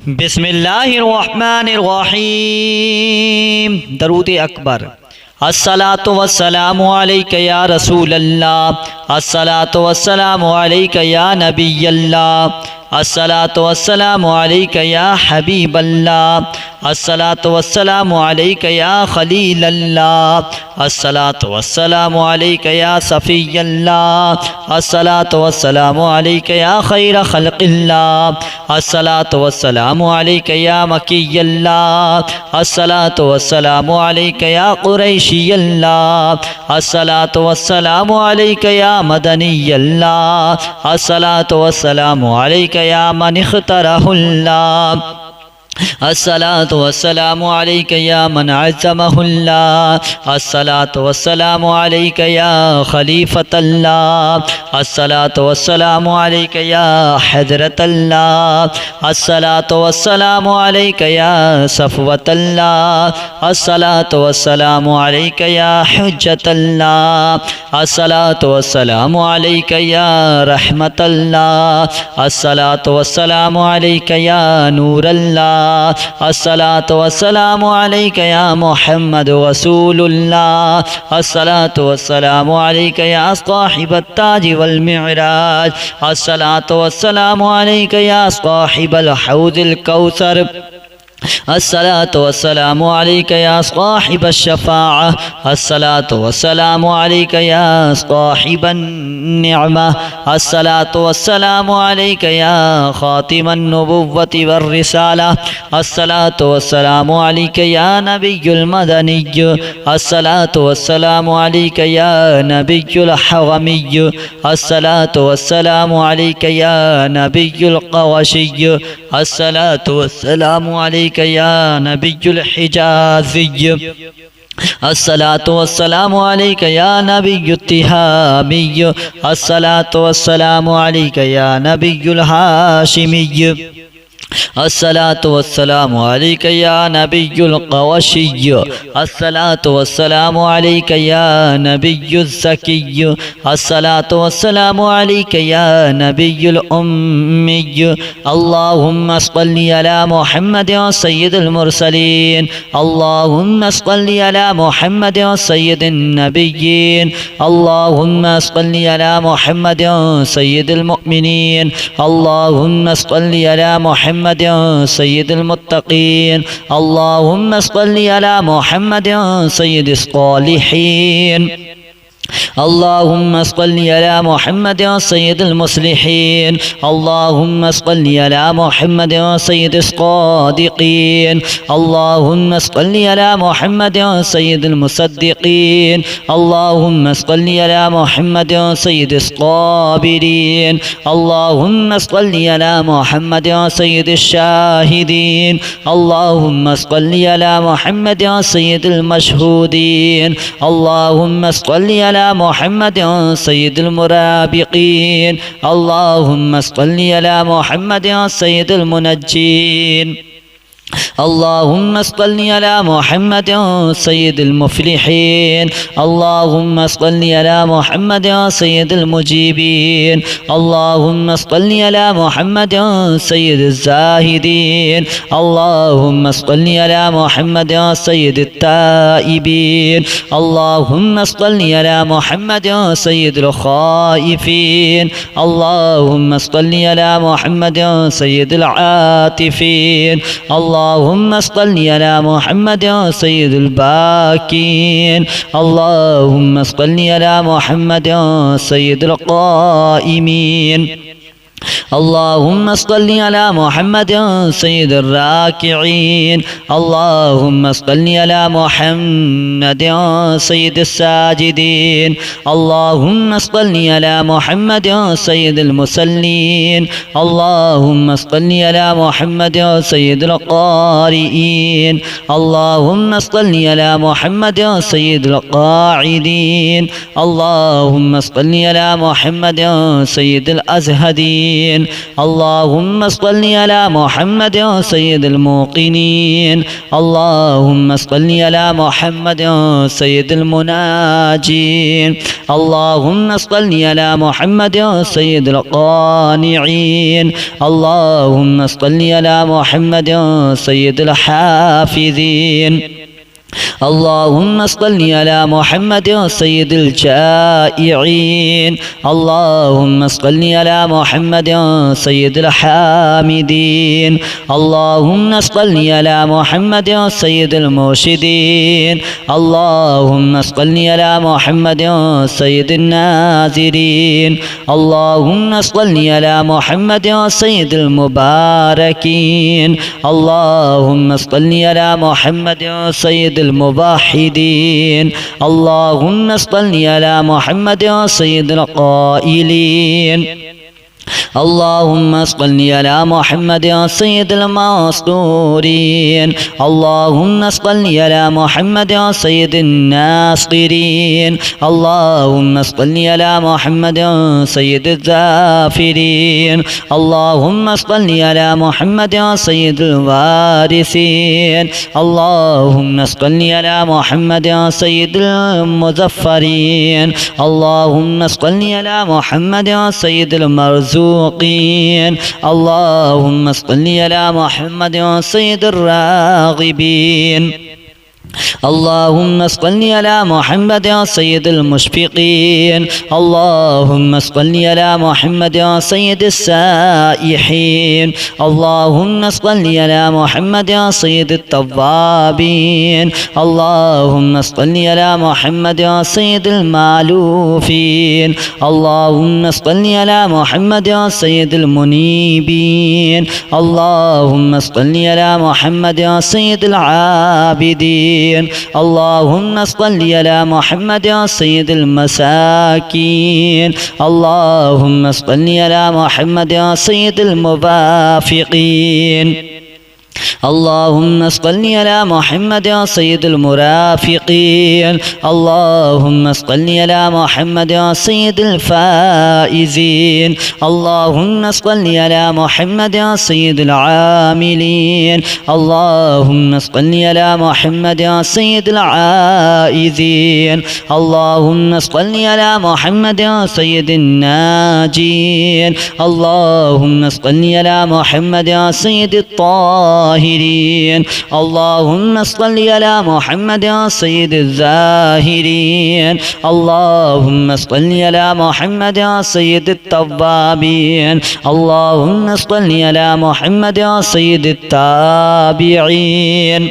बिस्मिल्लाहिर्रहमानिर्रहीम। दरूद अकबर। अस्सलातु वस्सलामु अलैका या रसूलल्लाह, अस्सलातु वस्सलामु अलैका या नबियल्लाह, अस्सलातु वस्सलामु अलैका या हबीबल्लाह, अस्सलातु वस्सलामु अलैका या खलीलल्लाह, अस्सलातु वस्सलामु अलैका या सफ़ियल्लाह, अस्सलातु वस्सलामु अलैका या खैर खल्क़िल्लाह, अस्सलातु वस्सलामु अलैका या मकियल्लाह, अस्सलातु वस्सलामु अलैका या कुरैशियल्लाह, अस्सलातु वस्सलामु अलैका या मदनियल्लाह, अस्सलातु वस्सलामु अलैका या मन इख्तरहुल्लाह, अस्सलातु वस्सलामु अलैका या मन अज़्ज़महुल्लाह, अस्सलातु वस्सलामु अलैका या खलीफतल्लाह, अस्सलातु वस्सलामु अलैका या हज़रतल्लाह, अस्सलातु वस्सलामु अलैका या सफ़वतल्लाह, अस्सलातु वस्सलामु अलैका या हुज्जतल्लाह, अस्सलातु वस्सलामु अलैका या रहमतल्लाह, अस्सलातु वस्सलामु अलैका या नूरल्लाह, अस्सलातु वस्सलामु अलैका या मुहम्मद रसूलुल्लाह, अस्सलातु वस्सलामु अलैका या साहिबत ताज वल मिअराज, अस्सलातु वस्सलामु अलैका या साहिबल हौज़िल कौसर, अस्सलातु वस्सलामु अलैका या साहिबश शफ़ाअह, अस्सलातु वस्सलामु अलैका या साहिबन निअमा, अस्सलातु वस्सलामु अलैका या खातिमन नबुव्वति वर रिसाला, अस्सलातु वस्सलामु अलैका या नबियुल मदनिय्य, अस्सलातु वस्सलामु अलैका या नबियुल हरमिय्य, अस्सलातु वस्सलामु अलैका या नबियुल क़वशिय्य, अस्सलातु वस्सलामु अलैका या नबियुल हिजाज़िय्य, अस्सलातु वस्सलामु अलैका या नबियुत तिहामिय्य, अस्सलातु वस्सलामु अलैका या नबियुल हाशिमिय्य, अस्सलातु वस्सलामु अलैका या नबियुल क़वशिय्य, अस्सलातु वस्सलामु अलैका या नबियुज़ ज़किय्य, अस्सलातु वस्सलामु अलैका या नबियुल उम्मिय्य, अल्लाहुम्मा सल्लि अला मुहम्मदिन सय्यिदिल मुरसलीन, अल्लाहुम्मा सल्लि अला मुहम्मदिन सय्यिदिन नबिय्यीन, अल्लाहुम्मा सल्लि अला मुहम्मदिन सय्यिदिल मुअमिनीन, अल्लाहुम्मा सल्लि अला मुहम्मदिन सय्यिदिल मुत्तक़ीन, अल्लाहुम्मा सल्लि अला मुहम्मदिन सय्यिदिस सालिहीन, अल्लाहुम्मा सल्लि अला मुहम्मदिन सय्यिदिल मुस्लिहीन, अल्लाहुम्मा सल्लि अला मुहम्मदिन सय्यिदिस सादिक़ीन, अल्लाहुम्मा सल्लि अला मुहम्मदिन सय्यिदिल मुसद्दिक़ीन, अल्लाहुम्मा सल्लि अला मुहम्मदिन सय्यिदिस साबिरीन, अल्लाहुम्मा सल्लि अला मुहम्मदिन सय्यिदिश शाहिदीन, अल्लाहुम्मा सल्लि अला मुहम्मदिन सय्यिदिल मशहूदीन, अल्लाहुम्मा सल्लि अला मुहम्मदिन सय्यिदिल मुराबिक़ीन, अल्लाहुम्मा सल्लि अला मुहम्मदिन सय्यिदिल मुनज्जीन, अल्लाहुम्मा सल्लि अला मुहम्मदिन सय्यिदिल मुफ़्लिहीन, अल्लाहुम्मा सल्लि अला मुहम्मदिन सय्यिदिल मुजीबीन, अल्लाहुम्मा सल्लि अला मुहम्मदिन सय्यिदिज़ ज़ाहिदीन, अल्लाहुम्मा सल्लि अला मुहम्मदिन सय्यिदित ताइबीन, अल्लाहुम्मा सल्लि अला मुहम्मदिन सय्यिदिल ख़ाइफ़ीन, अल्लाहुम्मा सल्लि अला मुहम्मदिन सय्यिदिल आतिफ़ीन, अल्लाहुम्मा सल्लि अला मुहम्मदिन सय्यिदिल बाकीन, अल्लाहुम्मा सल्लि अला मुहम्मदिन सय्यिदिल क़ाइमीन, अल्लाहुम्मा सल्लि अला मुहम्मदिन सय्यिदिर राकिईन, अल्लाहुम्मा सल्लि अला मुहम्मदिन सय्यिदिस साजिदीन, अल्लाहुम्मा सल्लि अला मुहम्मदिन सय्यिदिल मुसल्लीन, अल्लाहुम्मा सल्लि अला मुहम्मदिन सय्यिदिल क़ारिईन, अल्लाहुम्मा सल्लि अला मुहम्मदिन सय्यिदिल क़ाइदीन, अल्लाहुम्मा सल्लि अला मुहम्मदिन सय्यिदिल अज़हदीन, الموقنين اللهم صل على محمد سيد الموقنين اللهم صل على محمد سيد المناجين اللهم صل على محمد سيد القانعين اللهم صل على محمد سيد الحافظين اللهم صل على محمد سيد الجائعين اللهم صل على محمد سيد الحامدين اللهم صل على محمد سيد المرشدين اللهم صل على محمد سيد الناذرين اللهم صل على محمد سيد المباركين اللهم صل على محمد سيد الموحدين اللهم صل على محمد سيد القائلين اللهم صل على محمد سيد المصدورين اللهم صل على محمد سيد الناصرين اللهم صل على محمد سيد الذافرين اللهم صل على محمد سيد الوارثين اللهم صل على محمد سيد المظفرين اللهم صل على محمد سيد المرزوقين اللهم صل على محمد سيد الراغبين اللهم صل على محمد سيد المشفقين اللهم صل على محمد سيد السائحين اللهم صل على محمد سيد التوابين اللهم صل على محمد سيد المالوفين اللهم صل على محمد سيد المنيبين اللهم صل على محمد سيد العابدين اللهم صل على محمد سيد المساكين اللهم صل على محمد سيد الموافقين اللهم صل على محمد سيد المرافقين اللهم صل على محمد سيد الفائزين اللهم صل على محمد سيد العاملين اللهم صل على محمد سيد العائذين اللهم صل على محمد سيد الناجين اللهم صل على محمد سيد الطاهرين اللهم صل على محمد سيد الزاهرين اللهم صل على محمد سيد التوابين اللهم صل على محمد سيد التابعين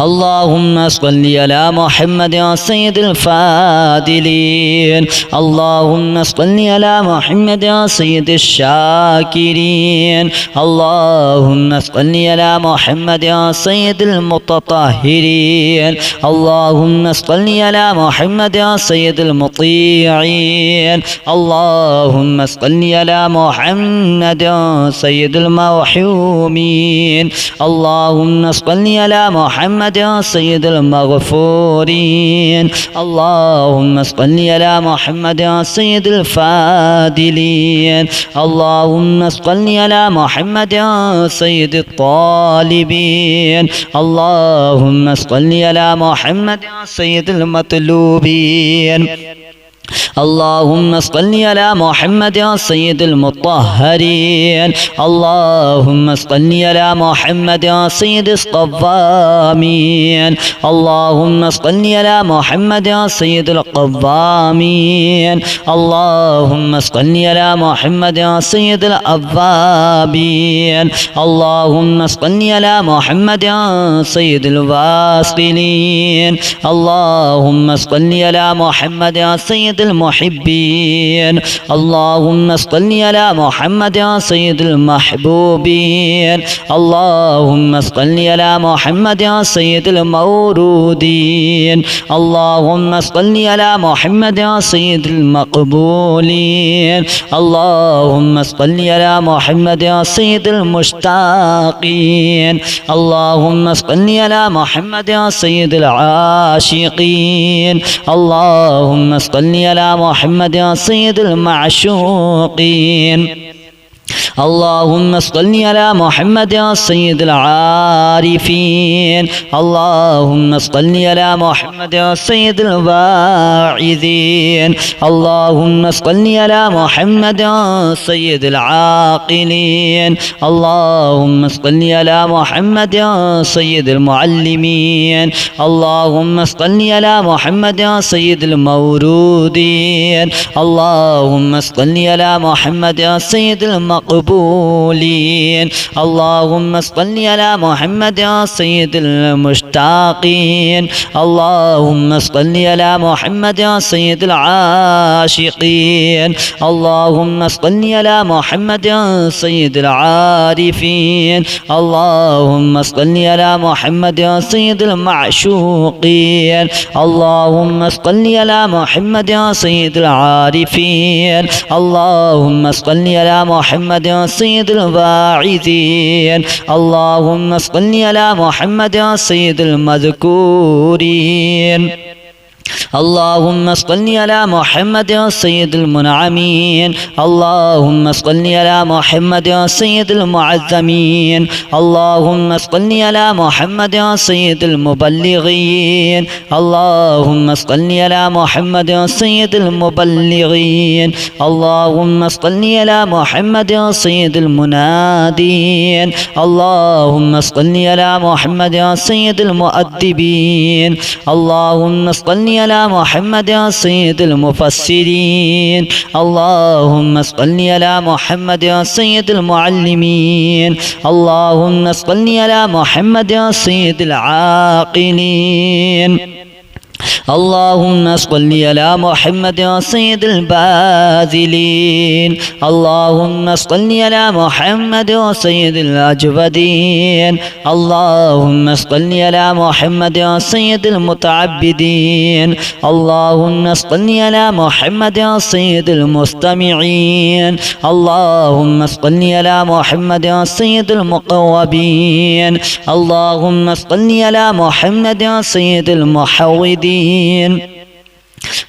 اللهم صل على محمد سيد الفاضلين اللهم صل على محمد سيد الشاكرين اللهم صل على محمد سيد المتطهرين اللهم صل على محمد سيد المطيعين اللهم صل على محمد سيد الموحومين اللهم صل على محمد سيد المغفورين اللهم صل على محمد سيد الفاضلين اللهم صل على محمد سيد الطالبين اللهم صل على محمد سيد المطلوبين اللهم صل على محمد سيد المطهرين اللهم صل على محمد سيد الصوامين اللهم صل على محمد سيد القوامين اللهم صل على محمد سيد الأوابين اللهم صل على محمد سيد الواصلين اللهم صل على محمد سيد المحبين اللهم صل على محمد سيد المحبوبين اللهم صل على محمد سيد المورودين اللهم صل على محمد سيد المقبولين اللهم صل على محمد سيد المشتاقين اللهم صل على محمد سيد العاشقين اللهم صل على محمد سيد المعشوقين اللهم صل على محمد سيد العارفين اللهم صل على محمد سيد الواعظين اللهم صل على محمد سيد العاقلين اللهم صل على محمد سيد المعلمين اللهم صل على محمد سيد المورودين اللهم صل على محمد سيد المقبولين اللهم صل على محمد سيد المشتاقين اللهم صل على محمد سيد العاشقين اللهم صل على محمد سيد العارفين اللهم صل على محمد سيد المعشوقين اللهم صل على محمد سيد العارفين اللهم صل على محمد سيد الواعظين اللهم صل على محمد سيد المذكورين اللهم صل على محمد سيد المنعمين اللهم صل على محمد سيد المعظمين اللهم صل على محمد سيد المبلغين اللهم صل على محمد سيد المبلغين اللهم صل على محمد سيد المنادين اللهم صل على محمد سيد المؤدبين اللهم صل على محمد سيد المفسرين اللهم صل على محمد سيد المعلمين اللهم صل على محمد سيد العاقلين اللهم صل على محمد سيد الباذلين اللهم صل على محمد سيد الأجودين اللهم صل على محمد سيد المتعبدين اللهم صل على محمد سيد المستمعين اللهم صل على محمد سيد المقوبين اللهم صل على محمد سيد المحودين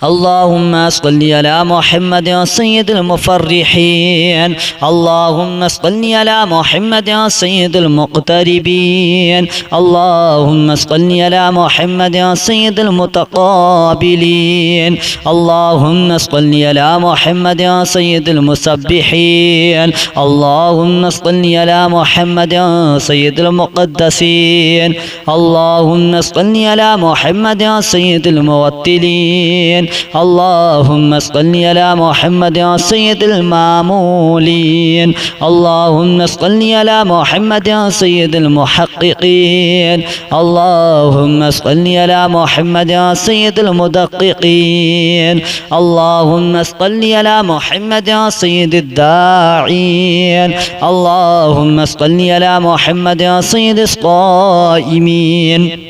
اللهم صل على محمد سيد المفرحين اللهم صل على محمد سيد المقتربين اللهم صل على محمد سيد المتقابلين اللهم صل على محمد سيد المسبحين اللهم صل على محمد سيد المقدسين اللهم صل على محمد سيد الموتلين اللهم صل على محمد سيد المامولين اللهم صل على محمد سيد المحققين اللهم صل على محمد سيد المدققين اللهم صل على محمد سيد الداعين اللهم صل على محمد سيد الصائمين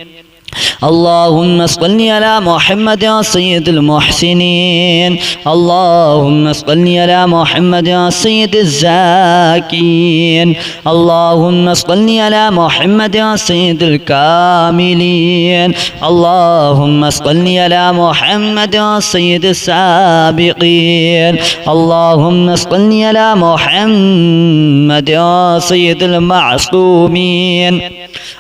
اللهم صل على محمد سيد المحسنين اللهم صل على محمد سيد الزاكين اللهم صل على محمد سيد الكاملين اللهم صل على محمد سيد السابقين اللهم صل على محمد سيد المعصومين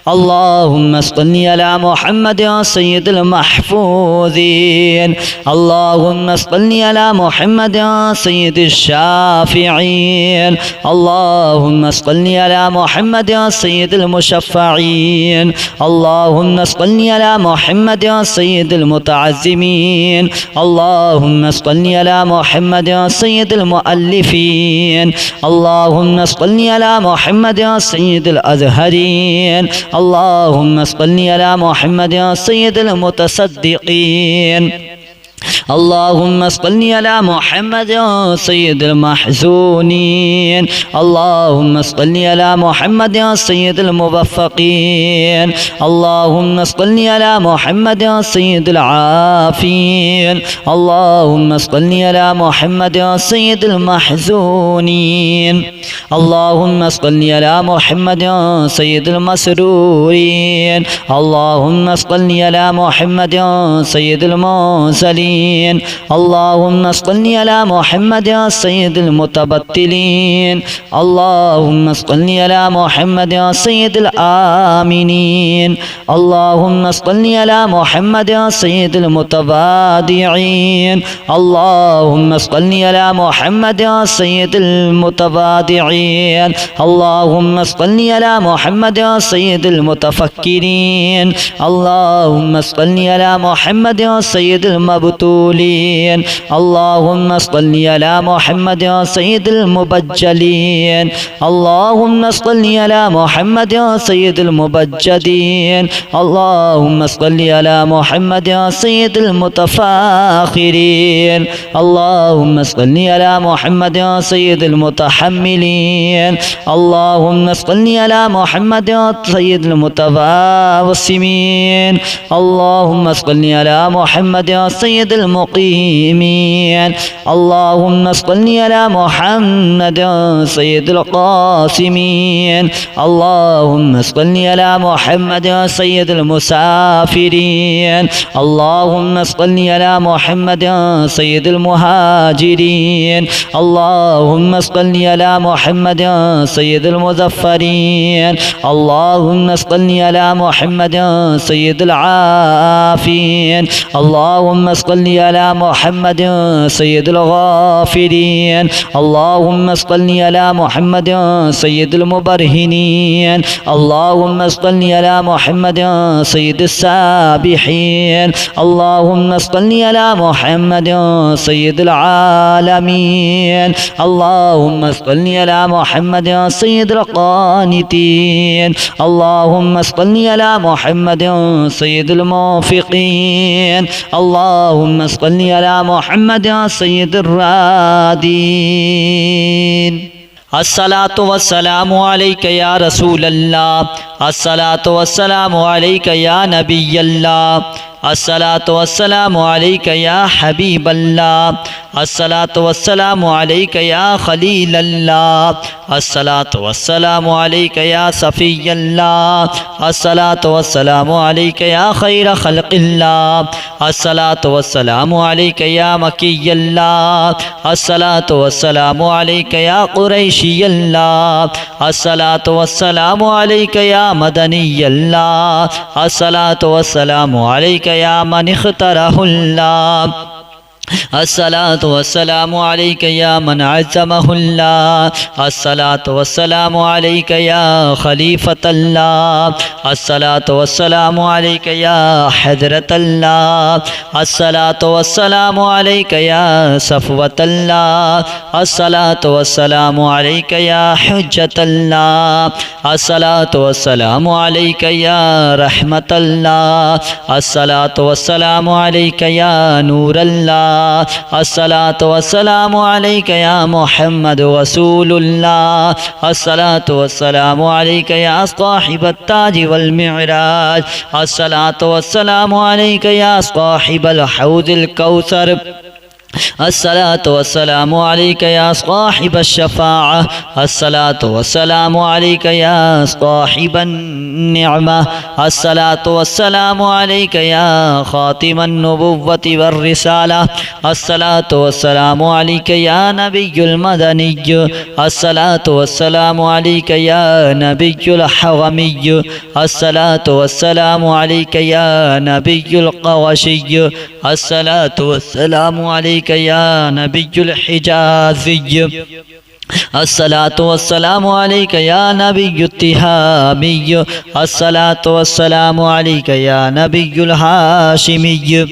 اللهم صل على محمد سيد المحفوظين اللهم صل على محمد سيد الشافعين اللهم صل على محمد سيد المشفعين اللهم صل على محمد سيد المتعزمين اللهم صل على محمد سيد المؤلفين اللهم صل على محمد سيد الأزهرين اللهم صل على محمد سيد المتصدقين اللهم صل على محمد سيد المحزونين اللهم صل على محمد سيد الموفقين اللهم صل على محمد سيد العافين اللهم صل على محمد سيد المحزونين اللهم صل على محمد سيد المسرورين اللهم صل على محمد سيد المرسلين المرسلين اللهم صل على محمد سيد المتبتلين اللهم صل على محمد سيد الآمنين اللهم صل على محمد سيد المتواضعين اللهم صل على محمد سيد المتواضعين اللهم صل على محمد سيد المتفكرين اللهم صل على محمد سيد المبتولين اللهم صل على محمد سيد المبجلين اللهم صل على محمد سيد المبجدين اللهم صل على محمد سيد المتفاخرين اللهم صل على محمد سيد المتحملين اللهم صل على محمد سيد المتواسمين اللهم صل على محمد سيد المقيمين اللهم صل على محمد سيد القاسمين اللهم صل على محمد سيد المسافرين اللهم صل على محمد سيد المهاجرين اللهم صل على محمد سيد المظفرين اللهم صل على محمد سيد العافين اللهم صل على محمد سيد الغافرين اللهم صل على محمد سيد المبرهنين اللهم صل على محمد سيد السابحين اللهم صل على محمد سيد العالمين اللهم صل على محمد سيد القانتين اللهم صل على محمد سيد الموفقين اللهم صل على محمد سيد الرادين الصلاة والسلام عليك يا رسول الله الصلاة والسلام عليك يا نبي الله الصلاة والسلام عليك يا حبيب الله الصلاة والسلام عليك يا خليل الله الصلاة والسلام عليك يا صفي الله الصلاة والسلام عليك يا خير خلق الله الصلاة والسلام عليك يا مكي الله الصلاة والسلام عليك يا قريشي الله الصلاة والسلام عليك يا مدني الله الصلاة والسلام عليك يا من اختاره الله الصلاة والسلام عليك يا من عزمه الله الصلاة والسلام عليك يا خليفة الله الصلاة والسلام عليك يا حضرة الله الصلاة والسلام عليك يا صفوة الله الصلاة والسلام عليك يا حجة الله الصلاة والسلام عليك يا رحمة الله الصلاة والسلام عليك يا نور الله الصلاة والسلام عليك يا محمد رسول الله الصلاة والسلام عليك يا صاحب التاج والمعراج الصلاة والسلام عليك يا صاحب الحوض الكوثر الصلاة والسلام عليك يا صاحب الشفاعة الصلاة والسلام عليك يا صاحب النعمة الصلاة والسلام عليك يا خاتم النبوة والرسالة الصلاة والسلام عليك يا نبي المدني الصلاة والسلام عليك يا نبي الحرمي الصلاة والسلام عليك يا نبي القرشي الصلاة والسلام عليك يا نبي الحجازي الصلاة والسلام عليك يا نبي التهامي الصلاة والسلام عليك يا نبي الهاشمي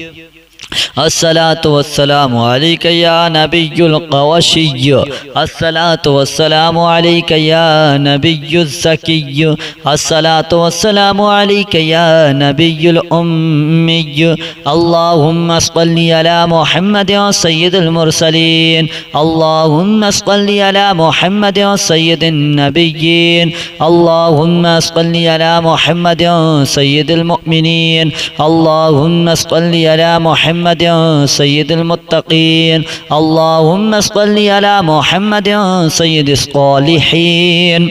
الصلاة والسلام عليك يا نبي القوشي الصلاة والسلام عليك يا نبي الزكي الصلاة والسلام عليك يا نبي الأمي اللهم صل على محمد سيد المرسلين اللهم صل على محمد سيد النبيين اللهم صل على محمد سيد المؤمنين اللهم صل على محمد سيد المتقين اللهم صل على محمد سيد الصالحين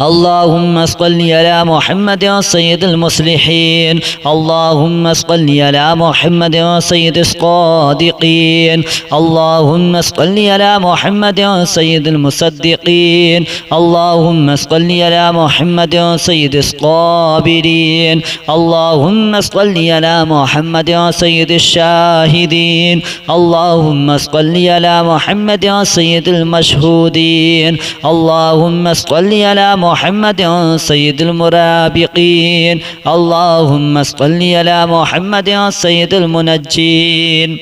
اللهم صل على محمد سيد المصلحين. اللهم صل على محمد سيد الصادقين. اللهم صل على محمد سيد المصدقين. اللهم صل على محمد سيد الصابرين. اللهم صل على محمد سيد الشاهدين. اللهم صل على محمد سيد المشهودين. اللهم صل على محمد سيد المرابقين. اللهم صل على محمد سيد المنجين.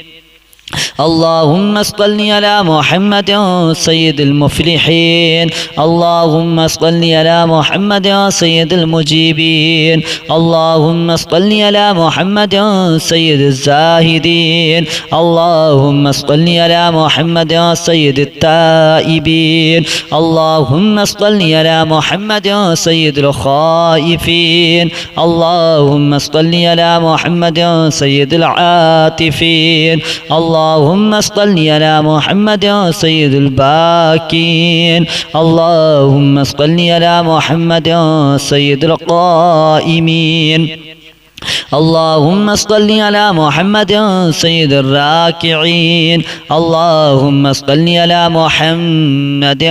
اللهم صل على محمد سيد المفلحين. اللهم صل على محمد سيد المجيبين. اللهم صل على محمد سيد الزاهدين. اللهم صل على محمد سيد التائبين. اللهم صل على محمد سيد الخائفين. اللهم صل على محمد سيد العاطفين. اللهم صل على محمد سيد الباكين. اللهم صل على محمد سيد القائمين. اللهم صل على محمد سيد الراكعين. اللهم صل على محمد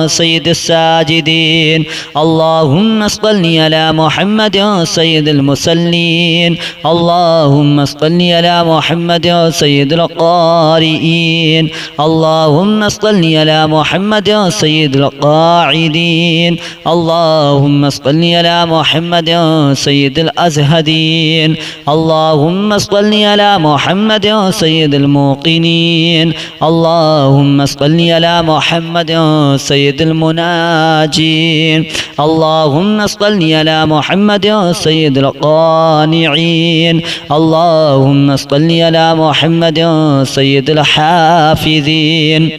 سيد الساجدين. اللهم صل على محمد سيد المصلين. اللهم صل على محمد سيد القارئين. اللهم صل على محمد سيد القاعدين. اللهم صل على محمد سيد الأزهدين. اللهم صل على محمد سيد الموقنين. اللهم صل على محمد سيد المناجين. اللهم صل على محمد سيد القانعين. اللهم صل على محمد سيد الحافظين.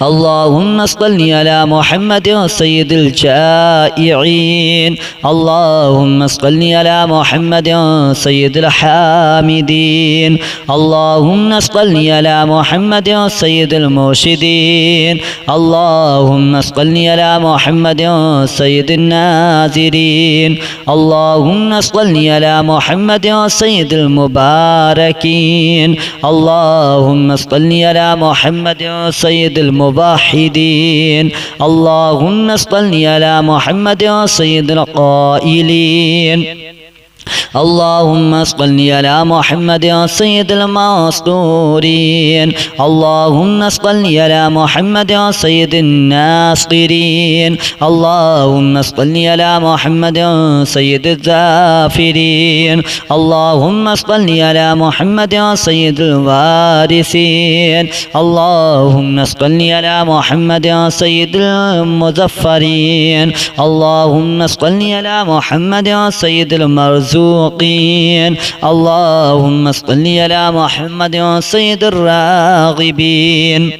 اللهم صل على محمد سيد الجائعين. اللهم صل على محمد سيد الحامدين. اللهم صل على محمد سيد المرشدين. اللهم صل على محمد سيد الناذرين. اللهم صل على محمد سيد المباركين. اللهم صل على محمد سيد الموحدين. اللهم صل على محمد سيد القائلين. اللهم صل على محمد سيد المسطورين. اللهم صل على محمد سيد الناصرين. اللهم صل على محمد سيد الذافرين. اللهم صل على محمد سيد الوارثين. اللهم صل على محمد سيد المظفرين. اللهم صل على محمد سيد المرزوقين. اللهم صل على محمد سيد الراغبين.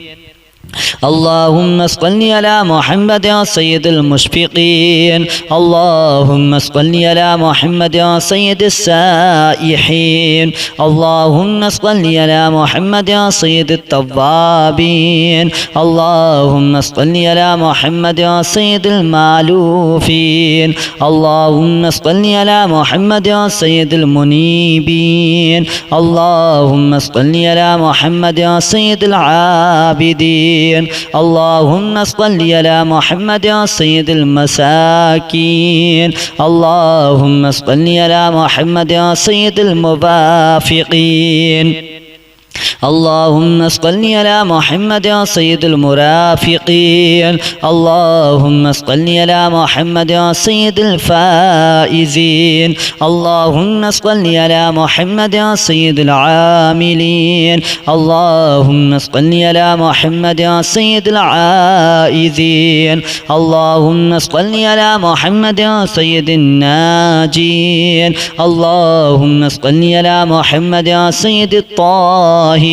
اللهم صل على محمد سيد المشفقين. اللهم صل على محمد سيد السائحين. اللهم صل على محمد سيد التوابين. اللهم صل على محمد سيد المالوفين. اللهم صل على محمد سيد المنيبين. اللهم صل على محمد سيد العابدين. اللهم صل على محمد سيد المساكين. اللهم صل على محمد سيد الموافقين. اللهم صل على محمد سيد المرافقين. اللهم صل على محمد سيد الفائزين. اللهم صل على محمد سيد العاملين. اللهم صل على محمد سيد العائذين. اللهم صل على محمد سيد الناجين. اللهم صل على محمد سيد الطاهرين.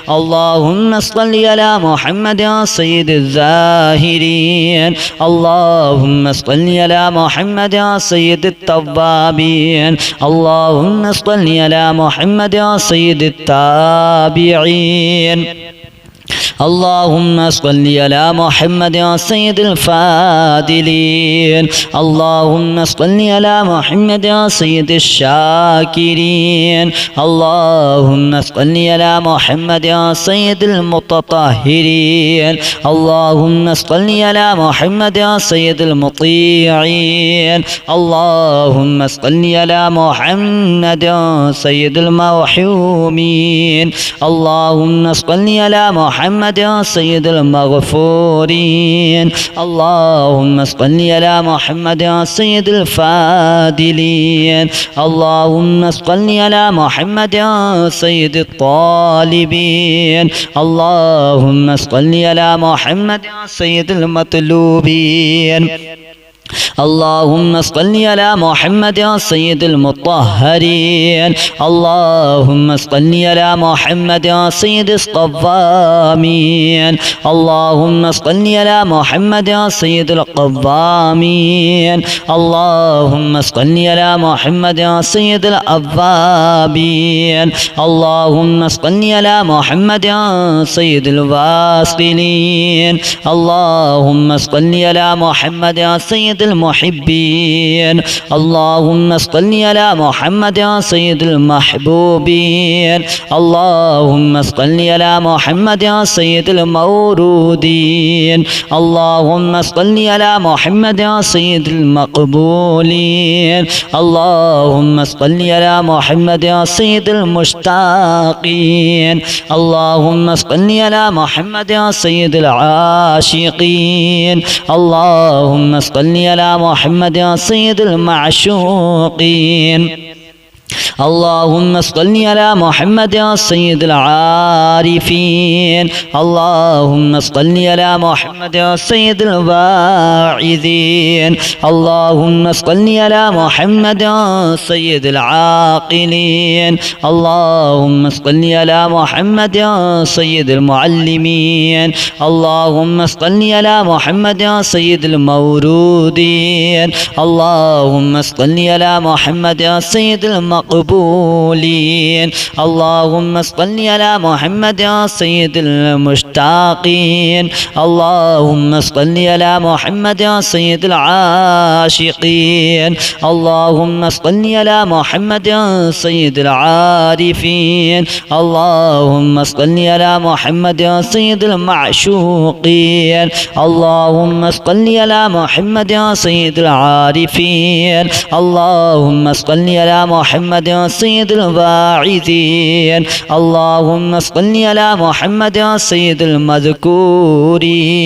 اللهم صل على محمد سيد الزاهرين. اللهم صل على محمد سيد التوابين. اللهم صل على محمد سيد التابعين. اللهم صل على محمد يا سيد الفاضلين. اللهم صل على محمد يا سيد الشاكرين. اللهم صل على محمد يا سيد المتطهرين. اللهم صل على محمد يا سيد المطيعين. اللهم صل على محمد يا سيد المرحومين. اللهم صل على محمد يا سيد المغفورين. اللهم صل على محمد يا سيد الفاضلين. اللهم صل على محمد يا سيد الطالبين. اللهم صل على محمد يا سيد المطلوبين. اللهم صل على محمد يا سيد المطهرين. اللهم صل على محمد يا سيد الصوامين. اللهم صل على محمد يا سيد القوامين. اللهم صل على محمد يا سيد الأوابين. اللهم صل على محمد يا سيد الواصلين. اللهم صل على محمد يا سيد المحبين. اللهم صل على محمد يا سيد المحبوبين. اللهم صل على محمد يا سيد المورودين. اللهم صل على محمد يا سيد المقبولين. اللهم صل على محمد يا سيد المشتاقين. اللهم صل على محمد يا سيد العاشقين. اللهم صل على محمد يا سيد المعشوقين. اللهم صل على محمد يا سيد العارفين. اللهم صل على محمد يا سيد الواعظين. اللهم صل على محمد يا سيد العاقلين. اللهم صل على محمد يا سيد المعلمين. اللهم صل على محمد يا سيد المورودين. اللهم صل على محمد يا سيد المقبولين. اللهم صل على محمد يا سيد المشتاقين. اللهم صل على محمد يا سيد العاشقين. اللهم صل على محمد يا سيد العارفين. اللهم صل على محمد يا سيد المعشوقين. اللهم صل على محمد يا سيد العارفين. اللهم صل على محمد يا سيد الواعظين. اللهم صل على محمد يا سيد المذكورين.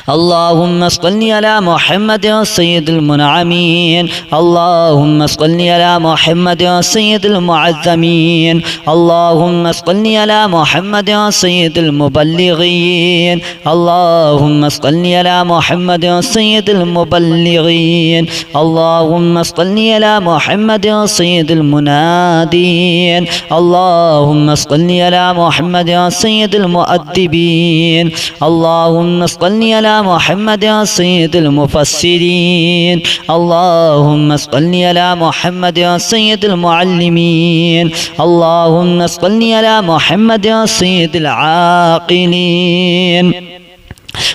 اللهم صل على محمد يا سيد المنعمين. اللهم صل على محمد يا سيد المعظمين. اللهم صل على محمد يا سيد المبلغين. اللهم صل على محمد يا سيد المبلغين. اللهم صل على محمد يا سيد المنادين. اللهم صل على محمد يا سيد المؤدبين. اللهم صل على محمد يا سيد المفسرين. اللهم صل على محمد يا سيد المعلمين. اللهم صل على محمد يا سيد العاقلين.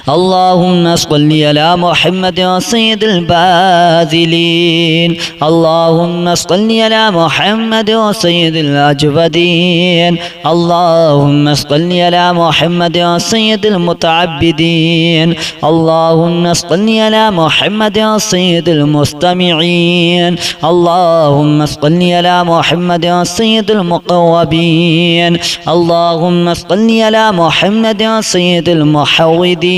اللهم صل على محمد يا سيد الباذلين. اللهم صل على محمد يا سيد الأجودين. اللهم صل على محمد يا سيد المتعبدين. اللهم صل على محمد يا سيد المستمعين. اللهم صل على محمد يا سيد المقوبين. اللهم صل على محمد يا سيد المحوذين.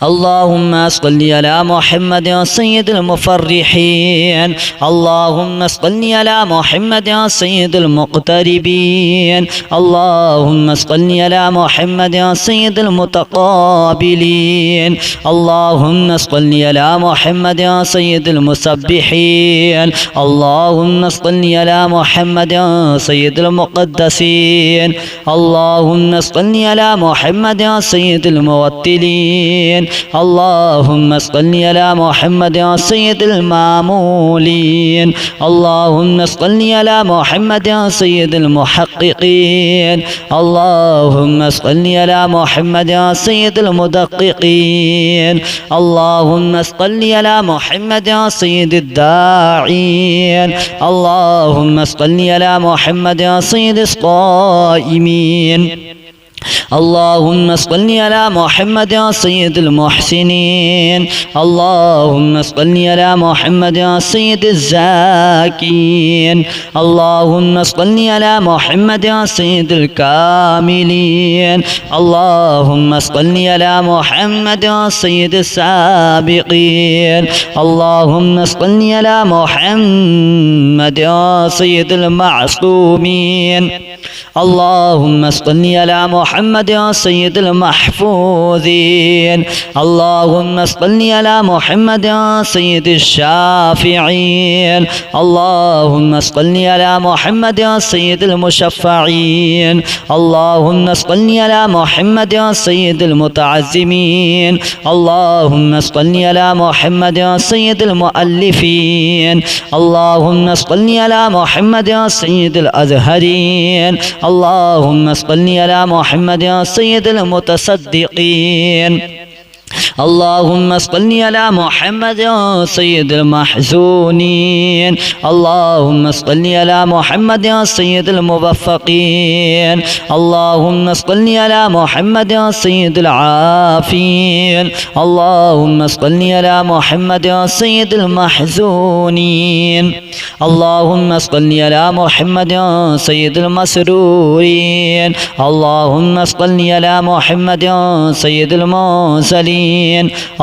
اللهم صل على محمد يا سيد المفرحين. اللهم صل على محمد يا سيد المقتربين. اللهم صل على محمد يا سيد المتقابلين. اللهم صل على محمد يا سيد المسبحين. اللهم صل على محمد يا سيد المقدسين. اللهم صل على محمد يا سيد الموتلين. المحبين. اللهم صل على محمد سيد المامولين. اللهم صل على محمد سيد المحققين. اللهم صل على محمد سيد المدققين. اللهم صل على محمد سيد الداعين. اللهم صل على محمد سيد الصائمين. اللهم صل على محمد سيد المحسنين. اللهم صل على محمد سيد الزاكين. اللهم صل على محمد سيد الكاملين. اللهم صل على محمد سيد السابقين. اللهم صل على محمد سيد المعصومين. اللهم صل على محمد سيد المحفوظين. اللهم صل على محمد سيد الشافعين. اللهم صل على محمد سيد المشفعين. اللهم صل على محمد سيد المتعزمين. اللهم صل على محمد سيد المؤلفين. اللهم صل على محمد سيد الأزهرين. اللهم صل على محمد سيد المتصدقين. اللهم صل على محمد سيد المحزونين. اللهم صل على محمد سيد الموفقين. اللهم صل على محمد سيد العافين. اللهم صل على محمد سيد المحزونين. اللهم صل على محمد سيد المسرورين. اللهم صل على محمد سيد المرسلين.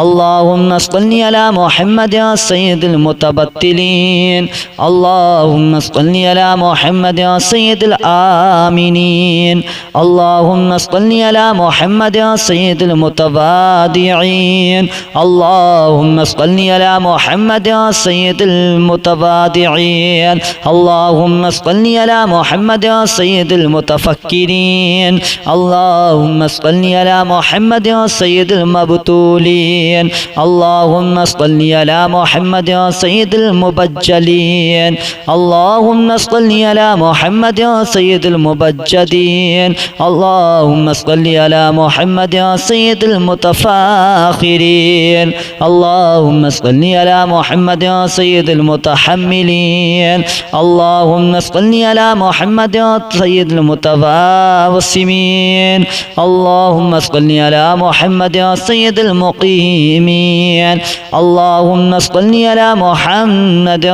اللهم صل على محمد سيد المتبتلين. اللهم صل على محمد سيد الآمنين. اللهم صل على محمد سيد المتواضعين. اللهم صل على محمد سيد المتواضعين. اللهم صل على محمد سيد المتفكرين. اللهم صل على محمد سيد المبتولين. اللهم صل على محمد سيد المبجلين. اللهم صل على محمد سيد المبجدين. اللهم صل على محمد سيد المتفاخرين. اللهم صل على محمد سيد المتحملين. اللهم صل على محمد سيد المتواصمين. اللهم صل على محمد سيد المقيمين. اللهم صل على محمد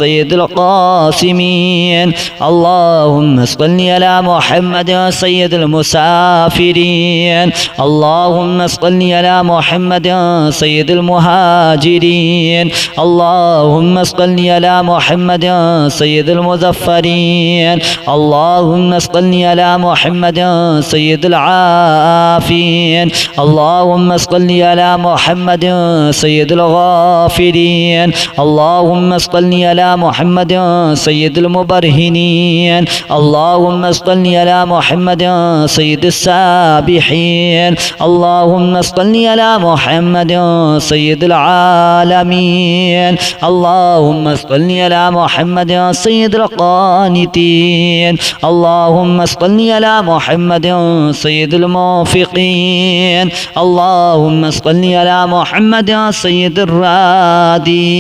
سيد القاسمين. اللهم صل على محمد سيد المسافرين. اللهم صل على محمد سيد المهاجرين. اللهم صل على محمد سيد المظفرين. اللهم صل على محمد سيد العافين. اللهم صل على محمد سيد الغافرين. اللهم صل على محمد سيد المبرهنين. اللهم صل على محمد سيد السابحين. اللهم صل على محمد سيد العالمين. اللهم صل على محمد سيد القانتين. اللهم صل على محمد سيد الموفقين. اللهم صل على محمد سيد الرادين.